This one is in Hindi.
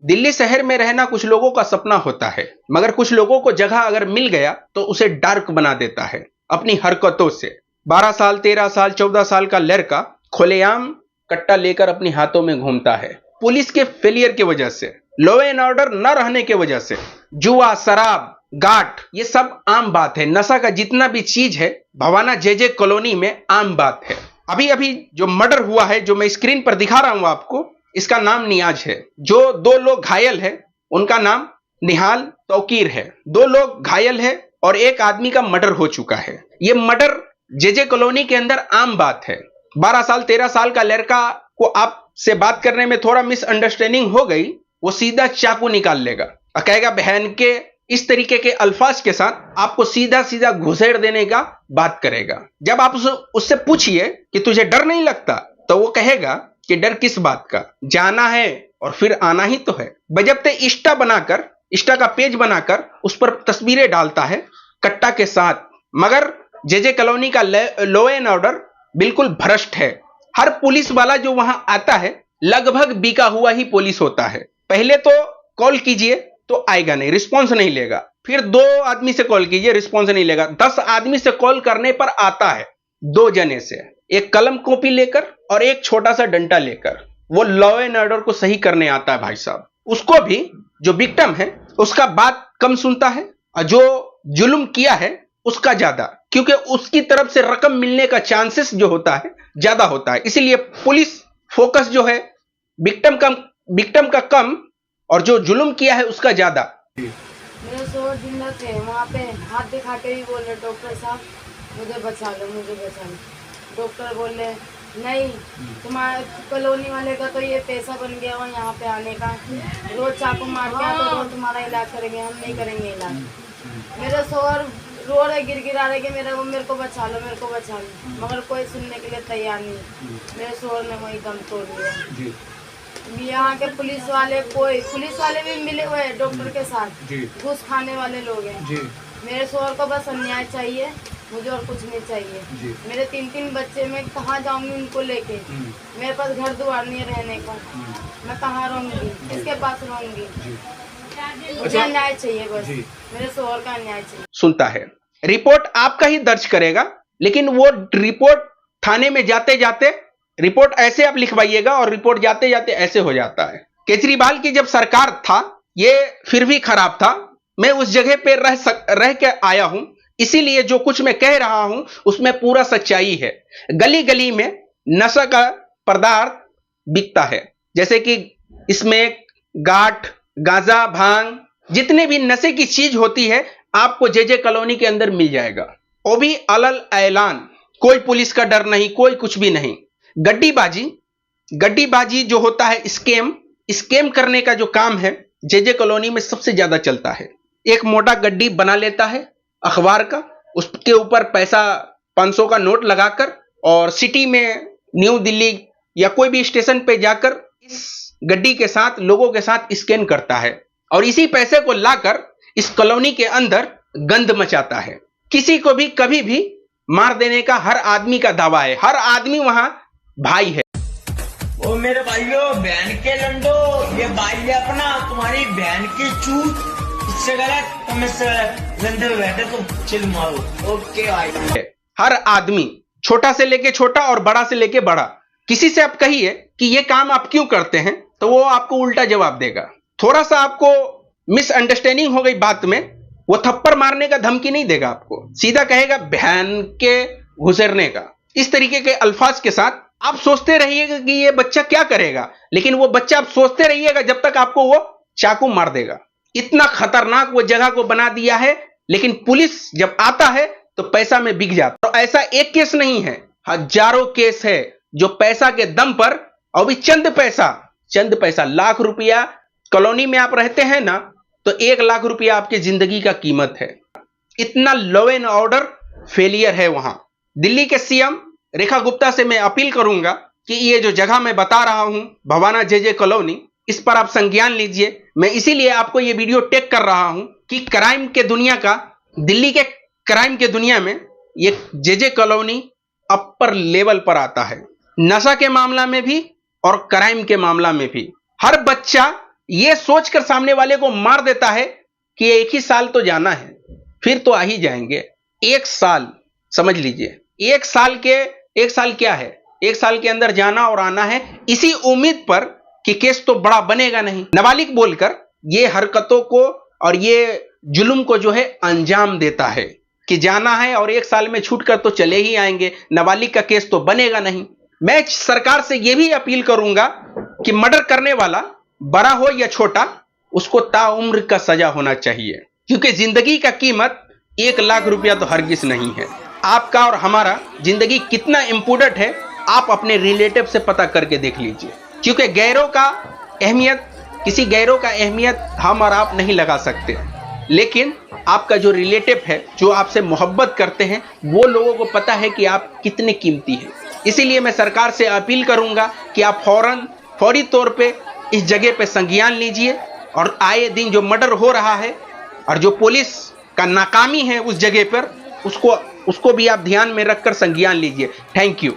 दिल्ली शहर में रहना कुछ लोगों का सपना होता है, मगर कुछ लोगों को जगह अगर मिल गया तो उसे डार्क बना देता है अपनी हरकतों से। 12 साल, 13 साल, 14 साल का लड़का खुलेआम कट्टा लेकर अपने हाथों में घूमता है। पुलिस के फेलियर की वजह से, लॉ एंड ऑर्डर न रहने की वजह से, जुआ, शराब, गाठ, ये सब आम बात है। नशा का जितना भी चीज है भवाना जेजे कॉलोनी में आम बात है। अभी अभी जो मर्डर हुआ है, जो मैं स्क्रीन पर दिखा रहा हूं आपको, इसका नाम नियाज है। जो 2 लोग घायल है उनका नाम निहाल तौकीर है। 2 लोग घायल है और एक आदमी का मर्डर हो चुका है। यह मर्डर जेजे कॉलोनी के अंदर आम बात है। 12 साल, 13 साल का लड़का को आपसे बात करने में थोड़ा मिसअंडरस्टैंडिंग हो गई, वो सीधा चाकू निकाल लेगा और कहेगा बहन के, इस तरीके के अल्फाज के साथ आपको सीधा सीधा घुसेड़ देने का बात करेगा। जब आप उससे पूछिए कि तुझे डर नहीं लगता, तो वो कहेगा कि डर किस बात का, जाना है और फिर आना ही तो है। बजब्ते इंस्टा का पेज बनाकर उस पर तस्वीरें डालता है कट्टा के साथ। मगर जेजे कॉलोनी का लॉ एंड ऑर्डर बिल्कुल भ्रष्ट है। हर पुलिस वाला जो वहां आता है लगभग बिका हुआ ही पुलिस होता है। पहले तो कॉल कीजिए तो आएगा नहीं, रिस्पॉन्स नहीं लेगा। फिर 2 आदमी से कॉल कीजिए, रिस्पॉन्स नहीं लेगा। 10 आदमी से कॉल करने पर आता है 2 जने से, एक कलम कॉपी लेकर और एक छोटा सा डंडा लेकर। वो लॉ एंड ऑर्डर को सही करने आता है भाई साहब। उसको भी जो विक्टिम है उसका बात कम सुनता है और जो जुल्म किया है उसका ज्यादा, क्योंकि उसकी तरफ से रकम मिलने का चांसेस जो होता है ज्यादा होता है। इसीलिए पुलिस फोकस जो है विक्टिम का कम और जो जुल्म किया है उसका ज्यादा। मेरे शोहर जिंदा थे, वहाँ पे हाथ दिखाते ही बोले डॉक्टर साहब मुझे बचा लो, मुझे बचा लो। डॉक्टर बोले नहीं, तुम्हारे कॉलोनी वाले का तो ये पैसा बन गया हो यहाँ पे आने का, रोज चाकू मार के तो रोज तुम्हारा इलाज करेंगे, हम नहीं करेंगे इलाज। मेरे शोहर रो रहे, गिरा रहे कि मेरे को बचा लो, मेरे को बचा लो, मगर कोई सुनने के लिए तैयार नहीं। मेरे शोहर ने वही दम तोड़ लिया। यहाँ के पुलिस वाले भी मिले हुए हैं डॉक्टर के साथ, घूस खाने वाले लोग हैं। मेरे शोहर को बस अन्याय चाहिए, मुझे और कुछ नहीं चाहिए। मेरे 3 बच्चे, मैं कहाँ जाऊंगी उनको लेके? मेरे पास घर द्वार नहीं है रहने का, मैं कहाँ रहूंगी, किसके पास रहूंगी? मुझे अन्याय चाहिए, बस मेरे शोहर का अन्याय चाहिए। सुनता है, रिपोर्ट आपका ही दर्ज करेगा, लेकिन वो रिपोर्ट थाने में जाते जाते रिपोर्ट ऐसे आप लिखवाइएगा और रिपोर्ट जाते जाते ऐसे हो जाता है। केजरीवाल की जब सरकार था ये फिर भी खराब था। मैं उस जगह पे रह के आया हूं, इसीलिए जो कुछ मैं कह रहा हूं उसमें पूरा सच्चाई है। गली गली में नशा का पदार्थ बिकता है, जैसे कि इसमें गाठ, गांजा, भांग, जितने भी नशे की चीज होती है आपको जेजे कॉलोनी के अंदर मिल जाएगा। वो भी अलल ऐलान, कोई पुलिस का डर नहीं, कोई कुछ भी नहीं। गड्डीबाजी जो होता है, स्कैम करने का जो काम है जेजे कॉलोनी में सबसे ज्यादा चलता है। एक मोटा गड्डी बना लेता है अखबार का, उसके ऊपर पैसा 500 का नोट लगाकर और सिटी में, न्यू दिल्ली या कोई भी स्टेशन पे जाकर इस गड्डी के साथ लोगों के साथ स्कैन करता है और इसी पैसे को लाकर इस कॉलोनी के अंदर गंद मचाता है। किसी को भी कभी भी मार देने का हर आदमी का दावा है, हर आदमी वहां भाई है। ओ मेरे भाइयों, बहन के लंडो, ये भाई है अपना, तुम्हारी बहन की चूत, इससे गलत तुम इससे गलत, लंदे में बैठे तुम चिल मारो। ओके भाई। हर आदमी, छोटा से लेके छोटा और बड़ा से लेके बड़ा, किसी से आप कहिए कि ये काम आप क्यों करते हैं तो वो आपको उल्टा जवाब देगा। थोड़ा सा आपको मिसअंडरस्टैंडिंग हो गई बात में, वो थप्पड़ मारने का धमकी नहीं देगा आपको, सीधा कहेगा बहन के घुसेरने का। इस तरीके के अल्फाज के साथ आप सोचते रहिएगा कि ये बच्चा क्या करेगा, लेकिन वो बच्चा आप सोचते रहिएगा जब तक आपको वो चाकू मार देगा। इतना खतरनाक वो जगह को बना दिया है, लेकिन पुलिस जब आता है तो पैसा में बिक जाता है। तो ऐसा एक केस नहीं है, हजारों केस है जो पैसा के दम पर, और भी चंद पैसा, लाख रुपया, कॉलोनी में आप रहते हैं ना तो 1 लाख रुपया आपकी जिंदगी का कीमत है। इतना लॉ एंड ऑर्डर फेलियर है वहां। दिल्ली के सीएम रेखा गुप्ता से मैं अपील करूंगा कि ये जो जगह मैं बता रहा हूं भवाना जे कॉलोनी, इस पर आप संज्ञान लीजिए। मैं इसीलिए आपको ये वीडियो टेक कर रहा हूं कि क्राइम के दुनिया का, दिल्ली के क्राइम के दुनिया में ये जे कॉलोनी अपर लेवल पर आता है, नशा के मामला में भी और क्राइम के मामला में भी। हर बच्चा ये सोचकर सामने वाले को मार देता है कि 1 ही साल तो जाना है, फिर तो आ ही जाएंगे। 1 साल समझ लीजिए, 1 साल क्या है, 1 साल के अंदर जाना और आना है, इसी उम्मीद पर कि केस तो बड़ा बनेगा नहीं। नाबालिग बोलकर ये हरकतों को और ये जुल्म को जो है अंजाम देता है कि जाना है और 1 साल में छूट कर तो चले ही आएंगे, नाबालिग का केस तो बनेगा नहीं। मैं सरकार से यह भी अपील करूंगा कि मर्डर करने वाला बड़ा हो या छोटा, उसको ताउम्र का सजा होना चाहिए, क्योंकि जिंदगी का कीमत 1 लाख रुपया तो हरगिज नहीं है। आपका और हमारा जिंदगी कितना इंपोर्टेंट है आप अपने रिलेटिव से पता करके देख लीजिए, क्योंकि किसी गैरों का अहमियत हम और आप नहीं लगा सकते, लेकिन आपका जो रिलेटिव है, जो आपसे मोहब्बत करते हैं, वो लोगों को पता है कि आप कितने कीमती हैं। इसीलिए मैं सरकार से अपील करूंगा कि आप फौरी तौर पे इस जगह पे संज्ञान लीजिए और आए दिन जो मर्डर हो रहा है और जो पुलिस का नाकामी है उस जगह पर, उसको भी आप ध्यान में रखकर संज्ञान लीजिए। Thank you.